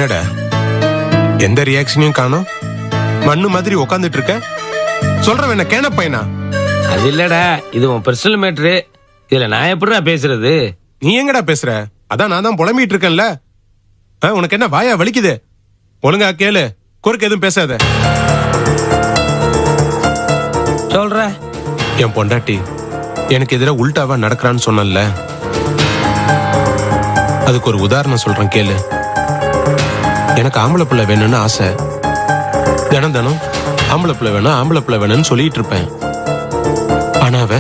என்னடா எந்த ரியாக்ஷனையும் காணோம்? மண்ணு மாதிரி உக்காந்துட்டு இருக்க. சொல்றவன் என்ன கேன பையனா? அது இல்லடா, இது உன் பர்சனல் மேட்ரு. இதுல நான் எப்படிடா பேசுறது? நீ எங்கடா பேசுற? அதான் நான் தான் புலம்பிட்டு இருக்கேன்ல. உனக்கு என்ன வாயா வலிக்குது? ஒழுங்கா கேளு, குறுக்கு எதுவும் பேசாத. சொல்ற. என் பொண்டாட்டி எனக்கு எதிராக உல்டாவா நடக்கிறான்னு சொன்னல, அதுக்கு ஒரு உதாரணம் சொல்றேன் கேளு. எனக்கு ஆம்பளை பிள்ளை வேணும்னு ஆசை. தினம் தினம் ஆம்பளை பிள்ளை வேணும் ஆம்பளை பிள்ளை வேணும்னு சொல்லிட்டு இருப்பேன். ஆனா அவ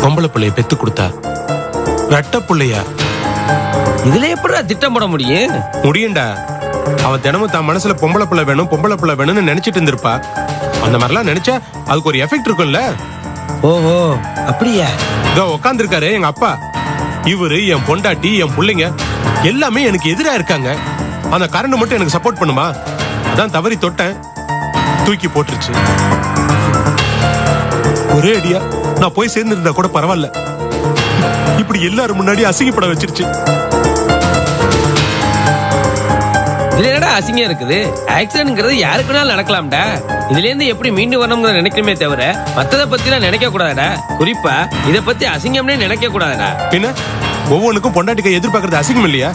பொம்பளை பிள்ளைய பெத்து கொடுத்தா. ரெட்ட பிள்ளையா? இதுல எப்படிடா திட்டம் போட முடியும்? முடியும்டா. அவ தினமும் தான் மனசுல பொம்பளை பிள்ளை வேணும் பொம்பளை பிள்ளை வேணும்னு நினைச்சிட்டு இருந்திருப்பா. அந்த மாதிரிலாம் நினைச்சா அதுக்கு ஒரு எஃபெக்ட் இருக்கும்ல. ஓஹோ, அப்படியா? இதோ உட்காந்துருக்காரு எங்க அப்பா. இவரு, என் பொண்டாட்டி, என் பிள்ளைங்க எல்லாமே எனக்கு எதிரா இருக்காங்க. அந்த கரண்ட் மட்டும் எனக்கு சப்போர்ட் பண்ணுமா? அதான் தவறி தொட்டேன், தூக்கி போட்டுருச்சு. ஒரே அடியா நான் போய் சேர்ந்திருந்தா கூட பரவாயில்ல, இப்படி எல்லாரும் முன்னாடி அசிங்கப்பட வச்சிருச்சு. இதுல என்னடா அசிங்கம் இருக்குது? ஆக்சிடென்ட்ங்கிறது யாருக்குனாலும் நடக்கலாம்டா. இதுல இருந்து எப்படி மீண்டு வரணும்னு நினைக்கணுமே தவிர மத்தத பத்தி எல்லாம் நினைக்க கூடாதுடா. குறிப்பா இத பத்தி அசிங்கம்னே நினைக்க கூடாதுடா. பின்ன ஒவ்வொன்றுக்கும் பொண்டாட்டிக்கு எதிர்பார்க்கறது அசிங்கம் இல்லையா?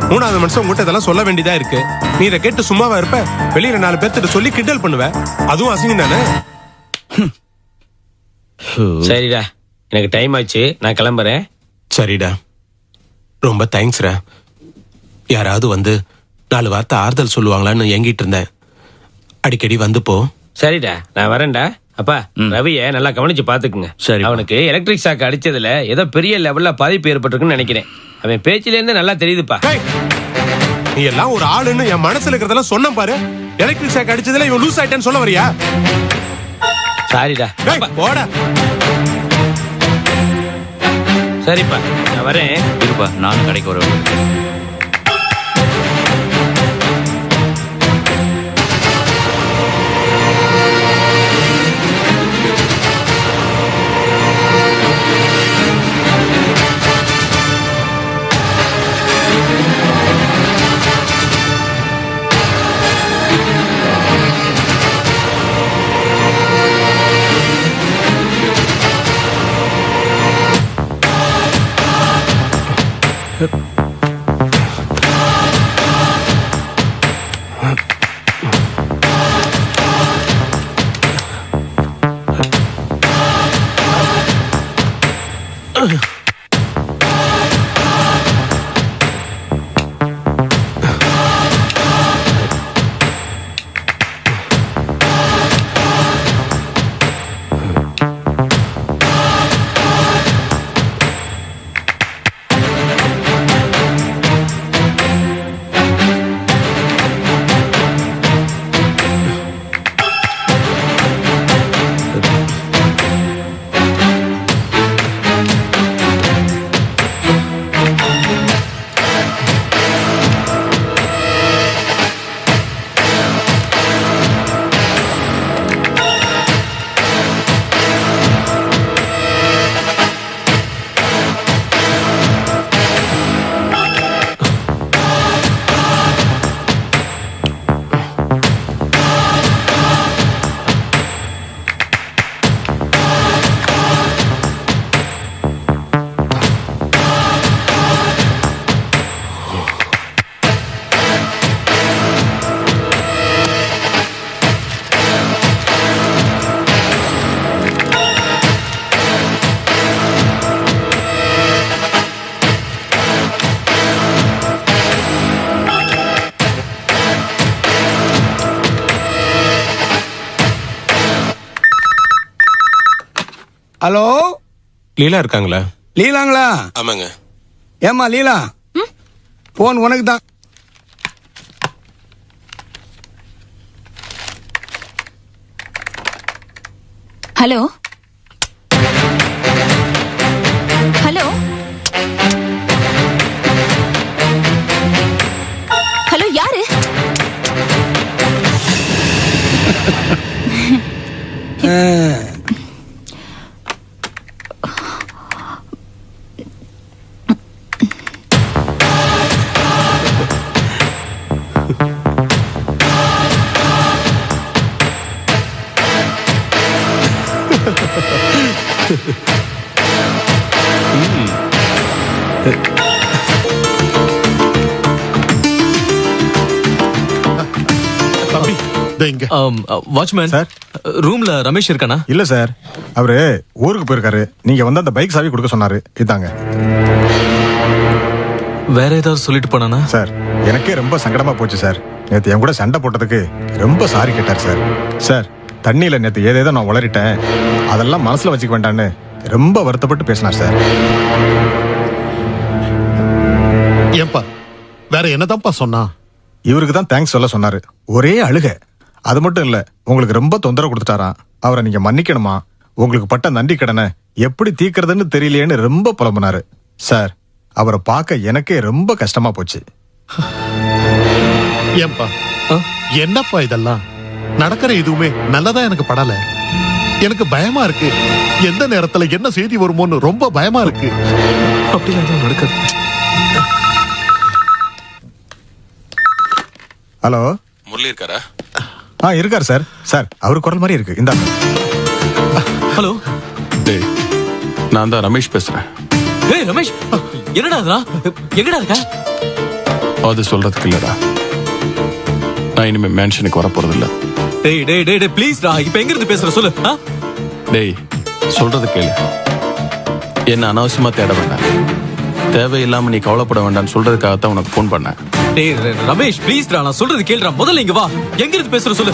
மூணாவது மனுஷன் உங்ககிட்ட இதெல்லாம் சொல்ல வேண்டியதா இருக்கு. நீ இதை கேட்டு சும்மாவா இருப்ப? வெளியில 4 பேர்த்திட்ட சொல்லி கிண்டல் பண்ணுவ. அதுவும் அசிங்கம் தானே? சரிடா, எனக்கு டைம் ஆச்சு, நான் கிளம்புறேன். சரிடா, ரொம்ப தேங்க்ஸ்ரா. யாராவது வந்து 4 வார்த்தை ஆறுதல் சொல்லுவாங்களான்னு ஏங்கிட்டு இருந்தேன். அடிக்கடி வந்து போ. சரிடா, நான் வரேன்டா. அப்பா, ரவிய நல்லா கவனிச்சு பாத்துக்குங்க. சரி. அவனுக்கு எலக்ட்ரிக் ஷாக் அடிச்சதுல ஏதோ பெரிய லெவல்ல பாதிப்பு ஏற்பட்டிருக்குன்னு நினைக்கிறேன். அவன் பேச்சில இருந்து நல்லா தெரியுதுப்பா. நீ எல்லாம் ஒரு ஆளுன்னு என் மனசுல இருக்கிறதெல்லாம் சொன்ன பாரு. எலக்ட்ரிக் ஷாக் அடிச்சதுல இவன் லூஸ் ஆயிட்டேன்னு சொல்ல வரியா? சாரிடா. போடா. சரிப்பா, நான் வரேன். இருப்பா, நானும் கடைக்கு வரேன். ஹலோ, லீலா இருக்காங்களா? லீலாங்களா? ஆமாங்க. ஏமா லீலா, போன் உனக்கு தான். ஹலோ ஹலோ ஹலோ, யாரு? தம்பி இங்க வாட்ச்மேன் சார், ரூம்ல ரமேஷ் இருக்கானா? இல்ல சார், அவரு ஊருக்கு போயிருக்காரு. நீங்க வந்து அந்த பைக் சாவி கொடுக்க சொன்னாரு. இதாங்க வேற ஏதாவது சொல்லிட்டு போனானா? சார், எனக்கே ரொம்ப சங்கடமா போச்சு சார். நேத்து என் கூட சண்டை போட்டதுக்கு ரொம்ப சாரி கேட்டார் சார். சார், தண்ணியில நேத்து ஏதேதோ நான் உளறிட்டேன், அதெல்லாம் மனசுல வச்சுக்க வேண்டான்னு ரொம்ப வருத்தப்பட்டு பேசினார் சார். ஏன்பா வேற என்னதான்ப்பா சொன்னா? இவருக்கு தான் தேங்க்ஸ் சொல்ல சொன்னாரு. ஒரே அழுக. அது மட்டும் இல்ல, உங்களுக்கு ரொம்ப தொந்தரவு கொடுத்துட்டாராம். அவரை நீங்க மன்னிக்கணுமா, உங்களுக்கு பட்ட நன்றி கடனை எப்படி தீர்க்கறதுன்னு தெரியலையேன்னு ரொம்ப புலம்புனாரு. சார், அவரை பார்க்க எனக்கே ரொம்ப கஷ்டமா போச்சு. ஏன்பா என்னப்பா இதெல்லாம் நடக்கிற எதுவுமே நல்லதா எனக்கு படல. எனக்கு பயமா இருக்கு. எந்த நேரத்துல என்ன செய்தி வருமோன்னு ரொம்ப பயமா இருக்கு. அப்படி எதுவும் நடக்காது. ஹலோ, முரளி இருக்காரா? இருக்காரு சார். சார், அவர் குரல் மாதிரி இருக்கு. இந்தாங்க. ஹலோ, டேய், நான் தான் ரமேஷ் பேசுறேன். ஏய் ரமேஷ், என்னடா இதெல்லாம்? எங்கடா இருக்க? அது சொல்றதுக்கு இல்லடா, நான் இனிமே மேன்ஷனுக்கு வர போறது இல்ல. டேய் டேய் டேய் டேய் ப்ளீஸ் டா, இப்போ எங்க இருந்து பேசுற சொல்லு. டேய், சொல்றது கேளு. என்ன அனாவசியமா தேட வேண்டாம். தேவையில்லாம நீ கவலைப்பட வேண்டாம்னு சொல்றதுக்காகத்தான் உனக்கு ஃபோன் பண்ணேன். டேய் ரமேஷ் ப்ளீஸ் டா, நான் சொல்றது கேளுடா. முதல்ல இங்க வா. எங்க இருந்து பேசுற சொல்லு.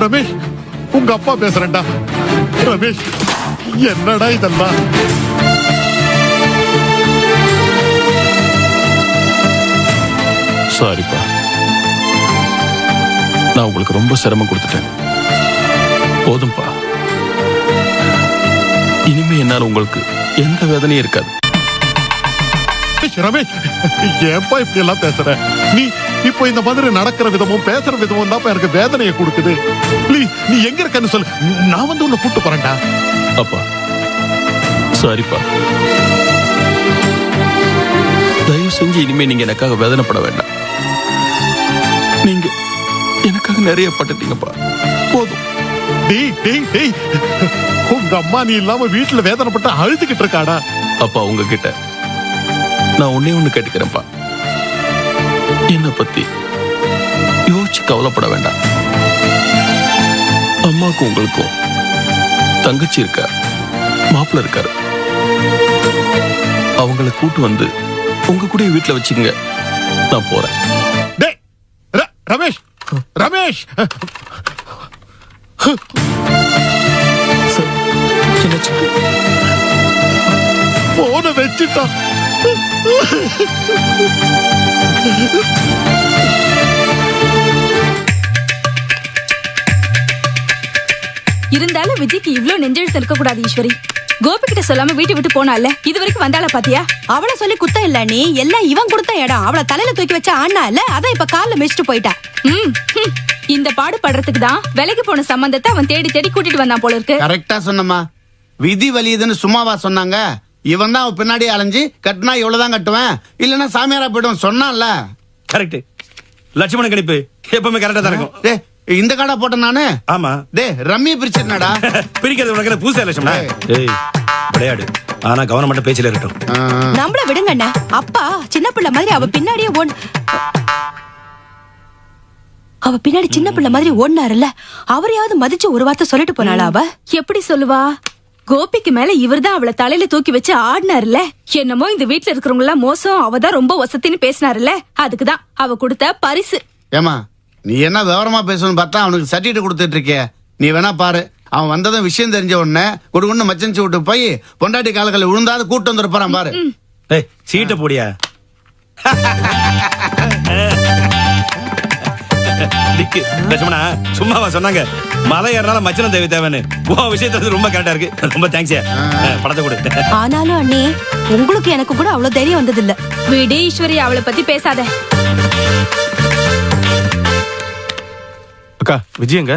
ரமேஷ், உங்க அப்பா பேசுறேன்டா. ரமேஷ், என்னடா இதெல்லாம்? சாரிப்பா, நான் உங்களுக்கு ரொம்ப சிரமம் கொடுத்துட்டேன். போதும்பா, இனிமே என்னால உங்களுக்கு எந்த வேதனையும் இருக்காது. ரமேஷ், ஏன்பா இப்படி எல்லாம் பேசுற? நீ இப்போ இந்த மாதிரி நடக்கிற விதமும் பேசுற விதமும் தான் எனக்கு வேதனையை கொடுக்குது. ப்ளீஸ், நீ எங்க இருக்கன்னு சொல்லு, நான் வந்து உன்னை கூட்டு போறேன்டா. அப்பா, சாரிப்பா. தயவு செஞ்சு இனிமே நீங்க எனக்காக வேதனைப்பட வேண்டாம். நீங்க எனக்காக நிறைய பட்டுட்டீங்கப்பா, போதும். டேய் டேய் டேய், உங்க அம்மா நீ இல்லாம வீட்டுல வேதனைப்பட்டு அழுதுகிட்டு இருக்காடா. அப்பா, உங்ககிட்ட நான் ஒன்னே ஒண்ணு கேட்டுக்கிறேன்ப்பா. என்னை பத்தி யோசிச்சு கவலைப்பட வேண்டாம். அம்மாக்கும் உங்களுக்கும் தங்கச்சி இருக்கா, மாப்பிள்ள இருக்காரு. அவங்கள கூட்டு வந்து உங்க கூட வீட்டுல வச்சுக்கங்க, நான் போறேன். டேய் ரமேஷ், ரமேஷ், போன வச்சுட்டான். இருந்தாலும் விஜய்க்கு இவ்ளோ நெஞ்செழுத்து இருக்க கூடாது ஈஸ்வரி. கோபி கிட்ட சொல்லாம வீட்டை விட்டு போனால, இது வரைக்கும் வந்தால பாத்தியா? அவளை சொல்லி குத்தம் இல்ல, நீ எல்லாம் இவன் கொடுத்த இடம். அவளை தலையில தூக்கி வச்ச ஆனா இல்ல, அதான் இப்ப கால்ல மிதிச்சுட்டு போயிட்டா. இந்த பாடு படுறதுக்கு தான் விலைக்கு போன சம்பந்தத்தை அவன் தேடி தேடி கூட்டிட்டு வந்தான் போல இருக்கு. கரெக்டா சொன்னம்மா. விதி வலியுதுன்னு சும்மாவா சொன்னாங்க? இவன் தான் அவன் பின்னாடி அலைஞ்சு கட்டினா இவ்வளவுதான் கட்டுவேன், இல்லன்னா சாமியாரா போயிடும் சொன்னான்ல. கரெக்ட். லட்சுமண கணிப்பு எப்பவுமே கரெக்டா தான் இருக்கும். டேய், இந்த காடா போட்டேன் நானு. ஆமா. டேய், ரம்மி பிரிச்சிருந்தா பிரிக்கிறது உனக்கு பூசா லட்சுமணா? ஏய், விளையாடு, ஆனா கவனம் மட்டும் பேச்சில இருக்கட்டும். நம்மள விடுங்க அண்ணா. அப்பா சின்ன பிள்ளை மாதிரி அவ பின்னாடியே அவ பின்னாடி சின்ன பிள்ளை மாதிரி ஓடினாருல்ல, அவரையாவது மதிச்சு ஒரு வார்த்தை சொல்லிட்டு போனாளா? அவ எப்படி சொல்லுவா? கோபிக்கு மேல இவர்தான் அவளை தலையில தூக்கி வச்சு ஆடினாருல. என்னமோ இந்த வீட்டுல இருக்கிறவங்க எல்லாம் மோசம், அவதான் ரொம்ப வசத்தின்னு பேசினாருல. அதுக்குதான் அவ கொடுத்த பரிசு. ஏமா, நீ என்ன விவரமா பேசணும்னு பார்த்தா அவனுக்கு சர்டிபிகேட் கொடுத்துட்டு இருக்கே. நீ வேணா பாரு, அவன் வந்ததும் விஷயம் தெரிஞ்ச உடனே கொடுக்குன்னு மச்சன்சி விட்டு போய் பொண்டாட்டி காலங்களை விழுந்தாது கூட்டு வந்துருப்பான் பாரு. ஏய், சீட்டை போடியா. லட்சுமணா, சும்மாவா சொன்னாங்க மலை ஏறனால மச்சனம் தேவை தேவைன்னு? உன் விஷயத்துல ரொம்ப கரெக்டா இருக்கு. ரொம்ப தேங்க்ஸ். படத்தை கொடு. ஆனாலும் அண்ணே, உங்களுக்கு எனக்கு கூட அவ்வளவு தைரியம் வந்தது இல்ல. விடு ஈஸ்வரி, அவளை பத்தி பேசாத. அக்கா, விஜயங்க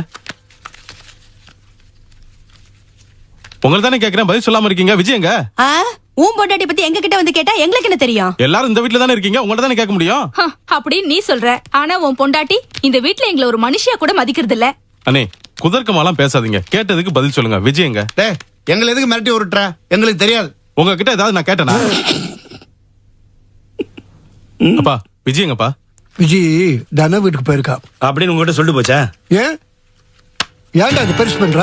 உங்களை தானே கேக்குறேன், பதில் சொல்லாம இருக்கீங்க. விஜயங்க, உன் பொண்டாட்டி பத்தி எங்க கிட்ட வந்து கேட்டா எங்களுக்கு என்ன தெரியும்? எல்லாரும் இந்த வீட்டுல தானே இருக்கீங்க, உங்கள்ட்ட தானே கேட்க முடியும். அப்படின்னு நீ சொல்ற, ஆனா உன் பொண்டாட்டி இந்த வீட்டுல எங்களை ஒரு மனுஷியா கூட மதிக்கிறது இல்ல. அண்ணே, குதர்க்கமாலாம் பேசாதீங்க. கேட்டதுக்கு பதில் சொல்லுங்க. விஜயங்க டேய் எங்களை எதுக்கு மிரட்டி விட்டுற? எங்களுக்கு தெரியாது. உங்ககிட்ட ஏதாவது நான் கேட்டேனா? அப்பா விஜயங்கப்பா. விஜி தன வீட்டுக்கு போயிருக்கா அப்படின்னு உங்ககிட்ட சொல்லிட்டு போச்சா? ஏன் ஏன்டா அது பெருசு பண்ற?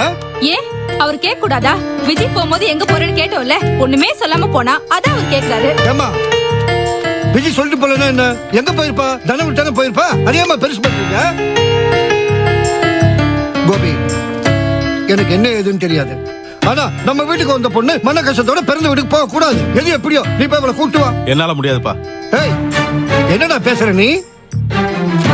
ஏன் அவர் கேட்க கூடாதா? விஜய் போகும்போது எங்க போறேன்னு கேட்டோம்ல, ஒண்ணுமே சொல்லாம போனா அதான் அவர் கேக்குறாரு. ஏமா விஜய் சொல்லிட்டு போலன்னா என்ன? எங்க போயிருப்பா? தன வீட்டு தானே போயிருப்பா. அதேமா பெருசு பண்றீங்க? கோபி எனக்கு என்ன ஏதுன்னு தெரியாது. ஆனா நம்ம வீட்டுக்கு வந்த பொண்ணு மன கஷ்டத்தோட பிறந்த வீட்டுக்கு போக கூடாது. எது எப்படியோ நீ போய் அவளை கூட்டு வா. என்னால முடியாதுப்பா. ஏய் என்னடா பேசுற நீ?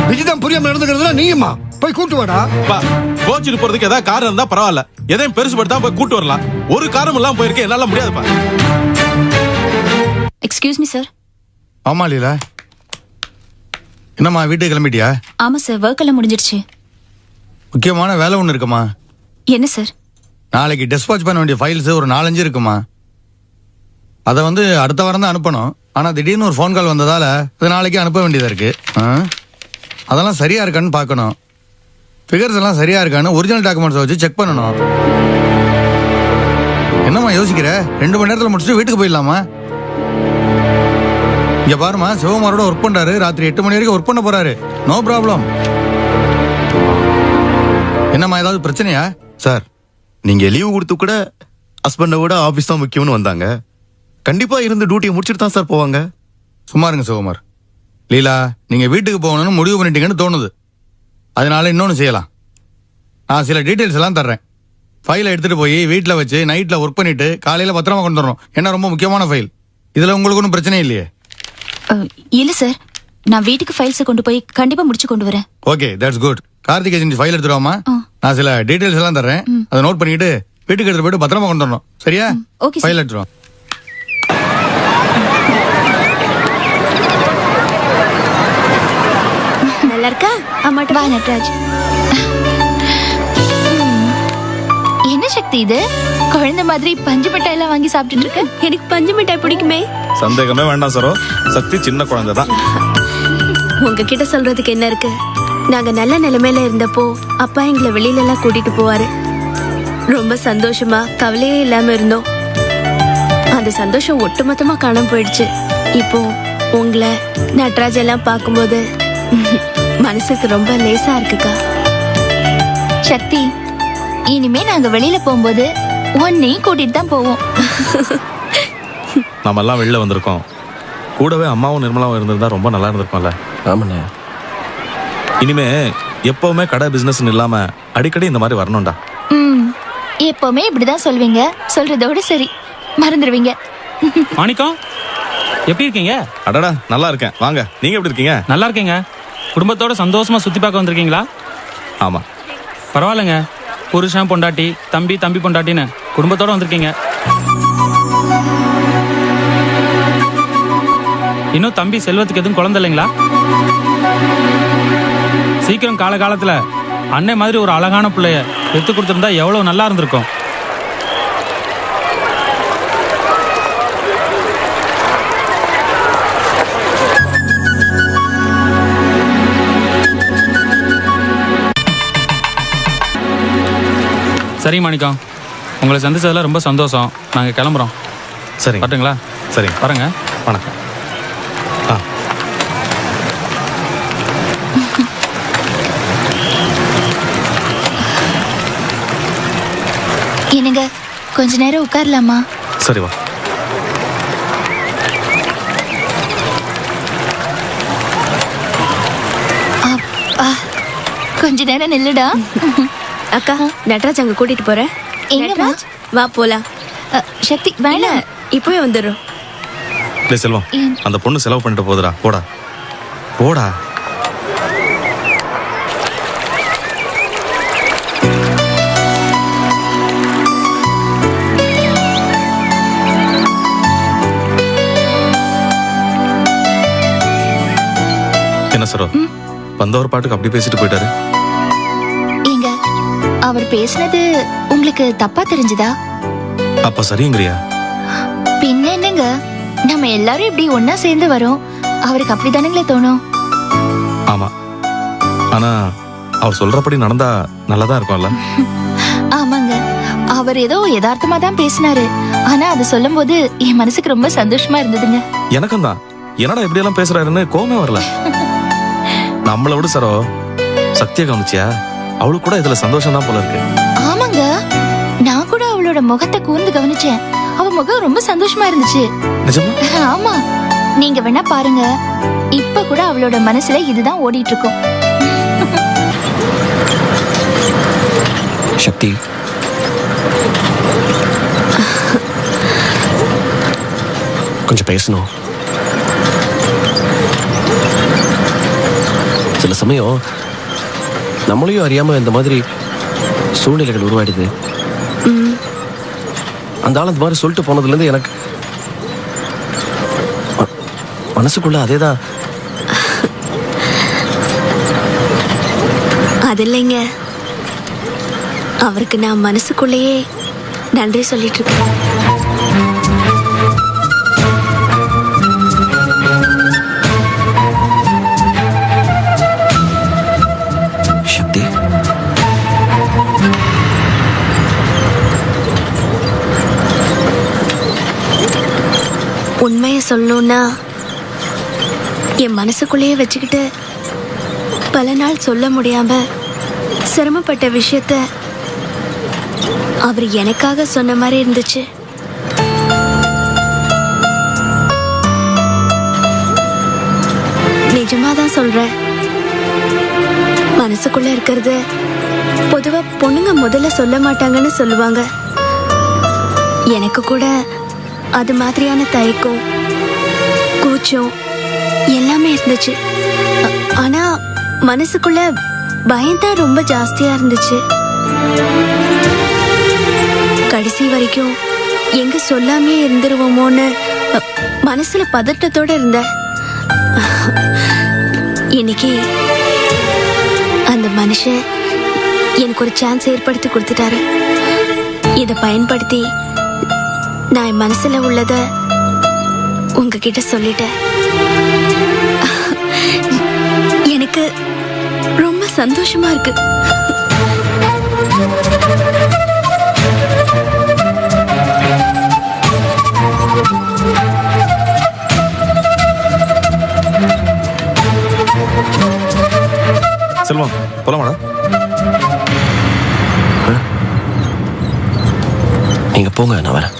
விஜிதான் புரியாம நடந்துக்கிறதுனா நீயுமா? போய் கூட்டு வாடா. அப்பா கோச்சிட்டு போறதுக்கு ஏதாவது காரணம் இருந்தா பரவாயில்ல. எதையும் பெருசு படுத்தா போய் கூட்டு வரலாம். ஒரு காரணம் எல்லாம் போயிருக்கேன். என்னால முடியாதுப்பா. Excuse me sir. ஆமா லீலா, என்னம்மா வீட்டுக்கு கிளம்பிட்டியா? ஆமா சார், ஒர்க் எல்லாம் முடிஞ்சிடுச்சு. முக்கியமான வேலை ஒன்று இருக்குமா? என்ன சார்? நாளைக்கு டெஸ்பாச் பண்ண வேண்டிய ஃபைல்ஸ் ஒரு 4-5 இருக்குமா. அதை அடுத்த வாரம் தான் அனுப்பணும். ஆனா திடீர்னு ஒரு ஃபோன் கால் வந்ததால அது நாளைக்கு அனுப்ப வேண்டியதா இருக்கு. அதெல்லாம் சரியா இருக்கான்னு பார்க்கணும். ஃபிகர்ஸ் எல்லாம் சரியா இருக்கான்னு ஒரிஜினல் டாக்குமெண்ட்ஸ் வச்சு செக் பண்ணணும். என்னம்மா யோசிக்கிற? 2 மணி நேரத்தில் முடிச்சுட்டு வீட்டுக்கு போயிடலாமா? இங்க பாருமா, சிவகுமாரோட ஒர்க் பண்றாரு. ராத்திரி 8 மணி வரைக்கும் ஒர்க் பண்ண போறாரு. No problem. என்னம்மா ஏதாவது பிரச்சனையா? சார் நீங்க லீவு கொடுத்து கூட ஹஸ்பண்டை விட ஆபீஸ் தான் முக்கியம்னு வந்தாங்க. கண்டிப்பா இருந்து டியூட்டியை முடிச்சுட்டு தான் சார் போவாங்க. சும்மா இருங்க சிவகுமார். லீலா, நீங்க வீட்டுக்கு போகணும்னு முடிவு பண்ணிட்டீங்கன்னு தோணுது. அதனால இன்னொன்னு செய்யலாம். நான் சில டீட்டெயில்ஸ் எல்லாம் தர்றேன். ஃபைலை எடுத்துட்டு போய் வீட்டில் வச்சு நைட்ல ஒர்க் பண்ணிட்டு காலையில பத்திரமா கொண்டு வரணும். ஏன்னா ரொம்ப முக்கியமான ஃபைல். இதுல உங்களுக்கு ஒன்றும் பிரச்சனை இல்லையே? இல்ல சார், நான் வீட்டுக்கு ஃபைல்ஸ் கொண்டு போய் கண்டிப்பா முடிச்சு கொண்டு வரேன். Okay, that's good. Karthik agency file எடுத்துருவாமா? நான் சில டீடைல்ஸ் எல்லாம் தர்றேன். அதை நோட் பண்ணிட்டு வீட்டுக்கு எடுத்துட்டு போயிட்டு பத்திரமா கொண்டு வரணும். சரியா? Okay sir. ஃபைல் எடுத்துருவோம். நல்லா இருக்கா? அம்மாட்ட வா நட்ராஜ். என்ன சக்தி இது? குழந்தை மாதிரி பஞ்சு மிட்டாய் எல்லாம் வாங்கி சாப்பிட்டுட்டு இருக்க? எனக்கு பஞ்சு மிட்டாய் பிடிக்குமே. சந்தேகமே வேண்டாம் சரோ, சக்தி சின்ன குழந்தை தான். உங்ககிட்ட சொல்றதுக்கு என்ன இருக்கு? நாங்க நல்ல நிலைமையில இருந்தப்போ அப்பா எங்களை வெளியில எல்லாம் கூட்டிட்டு போவாரு. ரொம்ப சந்தோஷமா கவலையே இல்லாம இருந்தோம். அந்த சந்தோஷம் ஒட்டுமொத்தமா காணாம போயிடுச்சு. இப்போ உங்களை நட்ராஜ் எல்லாம் பார்க்கும்போது மனசுக்கு ரொம்ப லேசா இருக்குக்கா. சக்தி, இனிமே நாங்க வெளியில போகும்போது உன்னையும் கூட்டிட்டு தான் போவோம். நம்ம எல்லாம் வெளில வந்திருக்கோம். கூடவே அம்மாவும் நிர்மலாவும் இருந்திருந்தா ரொம்ப நல்லா இருந்திருக்கும்ல. ஆமாண்ணே. இனிமே எப்பவுமே கடை பிசினஸ் இல்லாம அடிக்கடி இந்த மாதிரி வரணும்டா. எப்பவுமே இப்படிதான் சொல்வீங்க. சொல்றதோட சரி மறந்துடுவீங்க. மாணிக்கம், எப்படி இருக்கீங்க? அடடா நல்லா இருக்கேன். வாங்க, நீங்க எப்படி இருக்கீங்க? நல்லா இருக்கீங்க. குடும்பத்தோட சந்தோஷமா சுத்தி பார்க்க வந்திருக்கீங்களா? ஆமா. பரவாயில்லைங்க. புருஷன் பொண்டாட்டி, தம்பி தம்பி பொண்டாட்டின்னு குடும்பத்தோட வந்திருக்கீங்க. இன்னும் தம்பி செல்வத்துக்கு எதுவும் குழந்தை இல்லைங்களா? சீக்கிரம் காலகாலத்துல அன்னை மாதிரி ஒரு அழகான பிள்ளைய பெத்து கொடுத்திருந்தா எவ்வளவு நல்லா இருந்திருக்கும். சரி மாணிக்கம், உங்களை சந்திச்சதுல ரொம்ப சந்தோஷம். நாங்க கிளம்புறோம். சரி பாட்டுங்களா? சரி பாருங்க. வணக்கம். என்னங்க, கொஞ்ச நேரம் உட்காரலாமா? சரி வா. கொஞ்ச நேரம் நில்லுடா. அக்கா, நட்ராஜ் அங்க கூட்டிட்டு போறேன். எங்கம்மா? வா போலாம். சக்தி வேணாம், இப்பவே வந்துடுறோம். டேய் செல்வம், அந்த பொண்ணு செலவு பண்ணிட்டு போதுடா. போடா போடா. என்ன சரோ, வந்தவர் பாட்டுக்கு அப்படி பேசிட்டு போயிட்டாரு. ஏங்க, அவர் பேசினது உங்களுக்கு தப்பா தெரிஞ்சுதா? அப்ப சரிங்கறியா? பின்ன என்னங்க, நம்ம எல்லாரும் இப்படி ஒன்னா சேர்ந்து வரோம். அவருக்கு அப்படிதானுங்களே தோணும். ஆமா, ஆனா அவர் சொல்றபடி நடந்தா நல்லதா இருக்கும்ல. ஆமாங்க, அவர் ஏதோ யதார்த்தமா தான் பேசினாரு. ஆனா அது சொல்லும் போது என் மனசுக்கு ரொம்ப சந்தோஷமா இருந்ததுங்க. எனக்கும் தான். என்னடா இப்படி எல்லாம் பேசுறாருன்னு கோவமே வரல. நம்மள விட சரோ சக்தியை கவனிச்சியா? அவளுக்கு கூட இதுல சந்தோஷம் தான் போல இருக்கு. ஆமாங்க, நான் கூட அவளோட முகத்தை கூர்ந்து கவனிச்சேன். அவ முகம் ரொம்ப சந்தோஷமா இருந்துச்சு. நிஜமா? ஆமா, நீங்க வேணா பாருங்க. இப்ப கூட அவளோட மனசுல இதுதான் ஓடிட்டு இருக்கும். சக்தி, கொஞ்சம் பேசணும். சில சமயம் நம்மளையும் அறியாம இந்த மாதிரி சூழ்நிலைகள் உருவாயிடுது. அந்த ஆள் அந்த மாதிரி சொல்லிட்டு போனதுல இருந்து எனக்கு மனசுக்குள்ள அதேதான். அது இல்லைங்க, அவருக்கு நான் மனசுக்குள்ளேயே நன்றி சொல்லிட்டு இருக்கேன். சக்தி, உண்மையை சொல்லணும்னா என் மனசுக்குள்ளேயே வச்சுக்கிட்டு பல நாள் சொல்ல முடியாம சிரமப்பட்ட விஷயத்த அவர் எனக்காக சொன்ன மாதிரி இருந்துச்சு. நிஜமாதான் சொல்றேன். மனசுக்குள்ள இருக்கிறது பொதுவா பொண்ணுங்க முதல்ல சொல்ல மாட்டாங்கன்னு சொல்லுவாங்க. எனக்கு கூட அது மாதிரியான தயக்கம், கூச்சம் எல்லாமே இருந்துச்சு. ஆனா மனசுக்குள்ள பயம்தான் ரொம்ப ஜாஸ்தியா இருந்துச்சு. கடைசி வரைக்கும் எங்க சொல்லாமே இருந்துருவோமோன்னு மனசுல பதட்டத்தோட இருந்த. இன்னைக்கு அந்த மனுஷன் எனக்கு ஒரு சான்ஸ் ஏற்படுத்தி கொடுத்துட்டாரு. இதை பயன்படுத்தி நான் என் மனசுல உள்ளத உங்ககிட்ட சொல்லிட்டேன். எனக்கு ரொம்ப சந்தோஷமா இருக்கு. செல்வம், போலாமாடா? நீங்க போங்க, நான் வரேன்.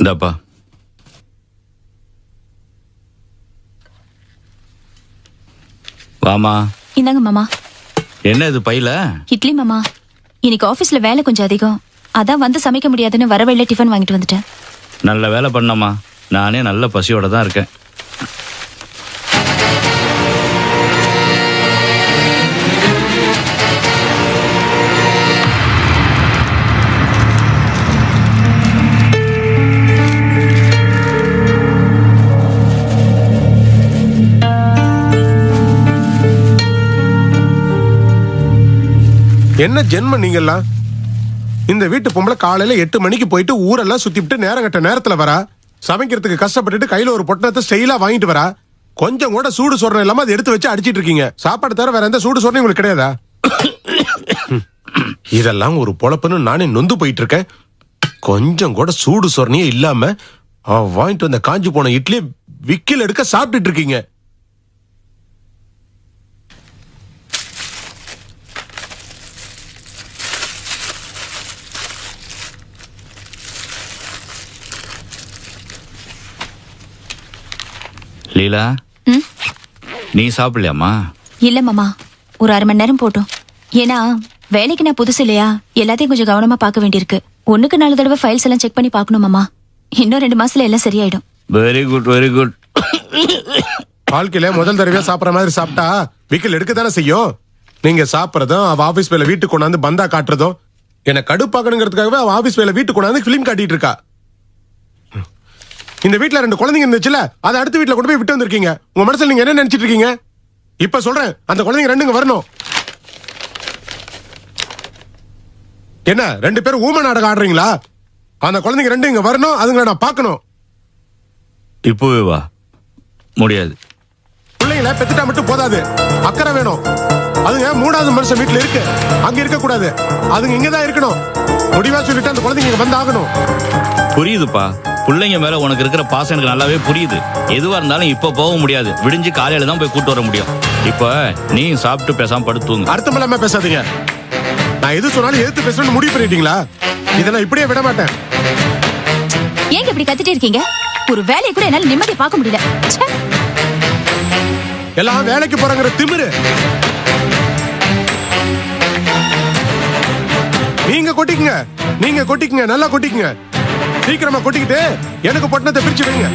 இந்தாப்பா. வாமா. இந்தாங்க மாமா. என்ன இது பையில? இட்லி மாமா. இன்னைக்கு ஆபீஸ்ல வேலை கொஞ்சம் அதிகம், அதான் வந்து சமைக்க முடியாதுன்னு வர வழியில டிஃபன் வாங்கிட்டு வந்துட்டேன். நல்ல வேலை பண்ணம்மா. நானே நல்ல பசியோட தான் இருக்கேன். என்ன ஜென்மம் நீங்கெல்லாம்? இந்த வீட்டு பொம்பளை காலையில 8 மணிக்கு போயிட்டு ஊரெல்லாம் சுத்திவிட்டு நேரம் கட்ட நேரத்துல வரா. சமைக்கிறதுக்கு கஷ்டப்பட்டுட்டு கையில ஒரு பொட்டணத்தை ஸ்டைலா வாங்கிட்டு வரா. கொஞ்சம் கூட சூடு சொரணம் இல்லாம அதை எடுத்து வச்சு அடிச்சிட்டு இருக்கீங்க. சாப்பாடு தவிர வேற எந்த சூடு சொரணம் உங்களுக்கு கிடையாதா? இதெல்லாம் ஒரு பொழப்புன்னு நானே நொந்து போயிட்டு இருக்கேன். கொஞ்சம் கூட சூடு சொரணையே இல்லாம வாங்கிட்டு வந்த காஞ்சி போன இட்லி விக்கில் எடுக்க சாப்பிட்டுட்டு இருக்கீங்க. லீலா, நீ சாப்பிடலையாமா? இல்ல மாமா, ஒரு 1/2 மணி நேரம் போட்டோம். ஏன்னா வேலைக்கு நான் புதுசு இல்லையா, எல்லாத்தையும் கொஞ்சம் கவனமா பார்க்க வேண்டியிருக்கு. 1க்கு 4 தடவை ஃபைல்ஸ் எல்லாம் செக் பண்ணி பார்க்கணும் மாமா. இன்னும் 2 மாசத்துல எல்லாம் சரியாயிடும். Very good, very good. வாழ்க்கையில முதல் தடவையா சாப்பிடற மாதிரி சாப்பிட்டா விக்கல் எடுக்க தானே செய்யும். நீங்க சாப்பிடறதும் அவ ஆபீஸ் வேலை வீட்டுக்கு கொண்டாந்து பந்தா காட்டுறதும் என்ன கடுப்பாக்கணுங்கிறதுக்காகவே அவ ஆபீஸ் வேலை வீட்டுக்கு கொண்டாந்து பிலிம் காட்டிட்டு இருக்கா. இந்த வீட்ல 2 குழந்தைங்க இருந்துச்சுல அதை அடுத்த வீட்ல கொண்டு போய் விட்டு வந்திருக்கீங்க. உங்க மனசுல நீங்க என்ன நினைச்சிட்டு இருக்கீங்க? இப்ப சொல்றேன், அந்த குழந்தைங்க 2 வரணும். என்ன 2 பேரும் ஊம நாடகம் ஆடுறீங்களா? அந்த குழந்தைங்க 2 இங்க வரணும், அதுங்களை நான் பார்க்கணும். இப்பவே வா. முடியாது. பிள்ளைங்களை பெத்துட்டா மட்டும் போதாது, அக்கறை வேணும். அதுங்க 3வது மனுஷன் வீட்டுல இருக்கு, அங்க இருக்க கூடாது. அதுங்க இங்கதான் இருக்கணும். முடிவா சொல்லிட்டு அந்த குழந்தைங்க இங்க வந்து ஆகணும். புரியுதுப்பா, பிள்ளைங்க மேல உனக்கு இருக்கிற பாசம் எனக்கு நல்லாவே புரியுது. எதுவா இருந்தாலும் இப்ப போக முடியாது, விடிஞ்சு காலையில தான் போய் கூட்டு வர முடியும். இப்ப நீ சாப்பிட்டு பேசாம படுத்துங்க. அர்த்தம் இல்லாம பேசாதீங்க. நான் எது சொன்னாலும் எதிர்த்து பேசணும்னு முடிவு பண்ணிட்டீங்களா? இதை நான் இப்படியே விட மாட்டேன். ஏங்க இப்படி கத்திட்டே இருக்கீங்க? ஒரு வேலையை கூட என்னால நிம்மதியா பார்க்க முடியல. ச்சே. எல்லாம் வேலைக்கு போறாங்கிற திமிரு. நீங்க கொட்டிக்குங்க, நல்லா கொட்டிக்குங்க. சீக்கிரமா கொட்டிக்கிட்டு எனக்கு பொட்டணத்தை பிரிச்சு வைங்க.